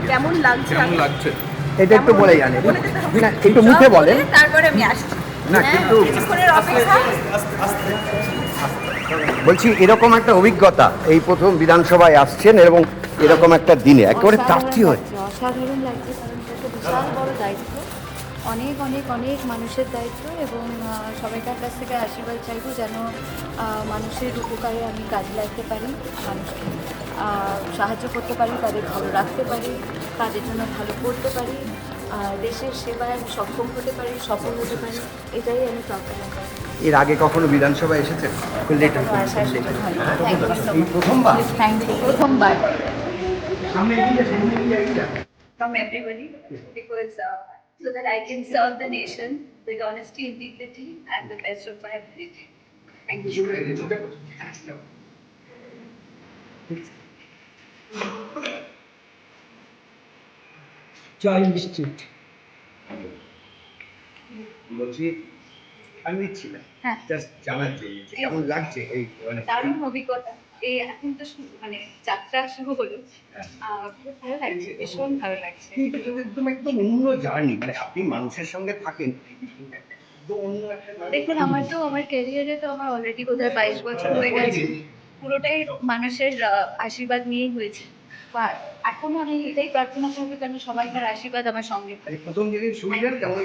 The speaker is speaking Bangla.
কেমন লাগছে কেমন লাগছে এটা একটু বলে জানে না, একটু মুখে বলেন। তারপরে আমি আসছি। না কিন্তু কিছুক্ষণের অপেক্ষা। বলছি এরকম একটা অভিজ্ঞতা, এই প্রথম বিধানসভায় আসছেন এবং এরকম একটা দিনে একেবারে প্রার্থী হয়ে। অসাধারণ লাগছে, কারণ এটা একটা বিশাল বড় দায়িত্ব, অনেক অনেক অনেক মানুষের দায়িত্ব এবং সবাইকার কাছ থেকে আশীর্বাদ চাইবো যেন মানুষের উপকারে আমি কাজে লাগতে পারি, মানুষকে সাহায্য করতে পারি, তাদের ভালো রাখতে পারি, তাদের জন্য ভালো করতে পারি, দেশের সেবায় আমি সক্ষম হতে পারি, সফল হতে পারি, এটাই আমি প্রার্থনা করি। এর আগে কখনো বিধানসভায় এসেছেন? আসার সুযোগ হয়নি। থ্যাংক ইউ সো এই মাচ। প্রথমবার? থ্যাংক ইউ, প্রথমবার। From everybody because so that I can serve the nation with honesty, integrity, and the best of my ability. Thank you. জয় নিশ্চিত। বলছি আমি দিচ্ছি না, হ্যাঁ। জাস্ট জানাচ্ছি কেমন লাগছে এই মানে দারুণ অভিজ্ঞতা। এই এখন তো মানে যাত্রা শুরু হলো, খুব ভালো লাগছে, ভীষণ ভালো লাগছে। একদম একদম অন্য জার্নি, মানে আপনি মানুষের সঙ্গে থাকেন একদম অন্য একটা দেখুন, আমার ক্যারিয়ারে তো আমার অলরেডি বোধহয় 22 বছর হয়ে গেছে, পুরোটাই মানুষের আশীর্বাদ নিয়েই হয়েছে। বা এখনো আমি এটাই প্রার্থনা করবো যেন সবাইকার আশীর্বাদ আমার সঙ্গে থাকে। প্রথম যেদিন শুনলেন কেমন